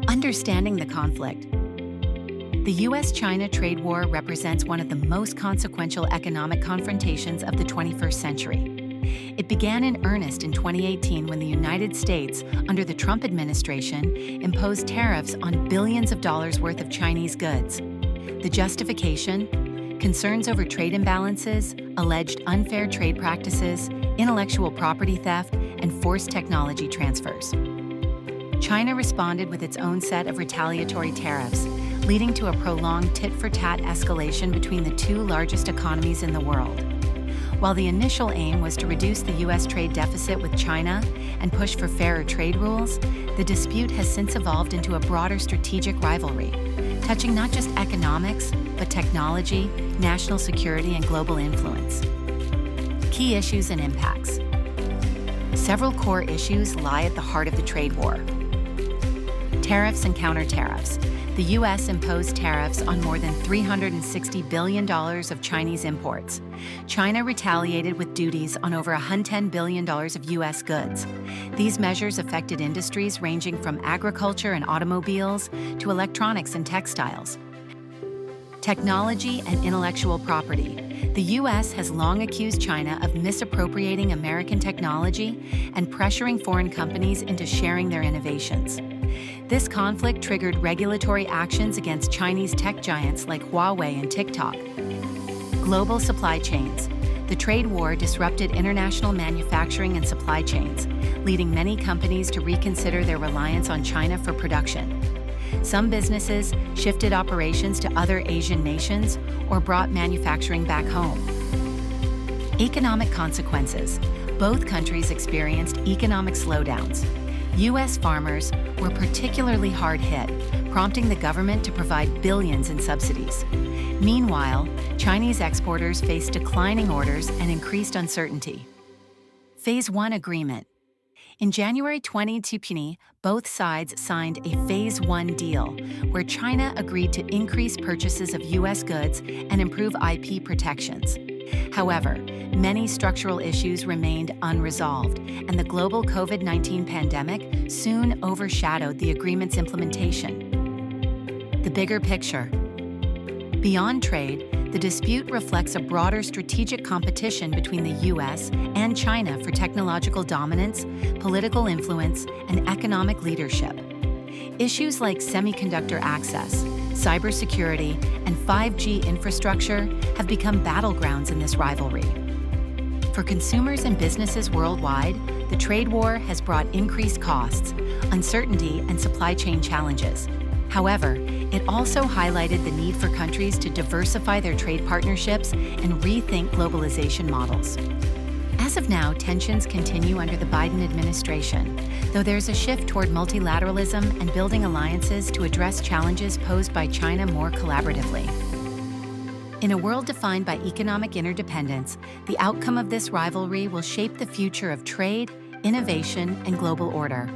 Understanding the conflict. The U.S.-China trade war represents one of the most consequential economic confrontations of the 21st century. It began in earnest in 2018 when the United States, under the Trump administration, imposed tariffs on billions of dollars worth of Chinese goods. The justification? Concerns over trade imbalances, alleged unfair trade practices, intellectual property theft, and forced technology transfers. China responded with its own set of retaliatory tariffs, leading to a prolonged tit-for-tat escalation between the two largest economies in the world. While the initial aim was to reduce the U.S. trade deficit with China and push for fairer trade rules, the dispute has since evolved into a broader strategic rivalry, touching not just economics, but technology, national security, and global influence. Key issues and impacts. Several core issues lie at the heart of the trade war. Tariffs and counter-tariffs. The U.S. imposed tariffs on more than $360 billion of Chinese imports. China retaliated with duties on over $110 billion of U.S. goods. These measures affected industries ranging from agriculture and automobiles to electronics and textiles. Technology and intellectual property. The U.S. has long accused China of misappropriating American technology and pressuring foreign companies into sharing their innovations. This conflict triggered regulatory actions against Chinese tech giants like Huawei and TikTok. Global supply chains. The trade war disrupted international manufacturing and supply chains, leading many companies to reconsider their reliance on China for production. Some businesses shifted operations to other Asian nations or brought manufacturing back home. Economic consequences. Both countries experienced economic slowdowns. U.S. farmers were particularly hard hit, prompting the government to provide billions in subsidies. Meanwhile, Chinese exporters faced declining orders and increased uncertainty. Phase 1 agreement. In January 2020, both sides signed a Phase 1 deal, where China agreed to increase purchases of U.S. goods and improve IP protections. However, many structural issues remained unresolved, and the global COVID-19 pandemic soon overshadowed the agreement's implementation. The bigger picture. Beyond trade, the dispute reflects a broader strategic competition between the U.S. and China for technological dominance, political influence, and economic leadership. Issues like semiconductor access, cybersecurity, and 5G infrastructure have become battlegrounds in this rivalry. For consumers and businesses worldwide, the trade war has brought increased costs, uncertainty, and supply chain challenges. However, it also highlighted the need for countries to diversify their trade partnerships and rethink globalization models. As of now, tensions continue under the Biden administration, though there's a shift toward multilateralism and building alliances to address challenges posed by China more collaboratively. In a world defined by economic interdependence, the outcome of this rivalry will shape the future of trade, innovation, and global order.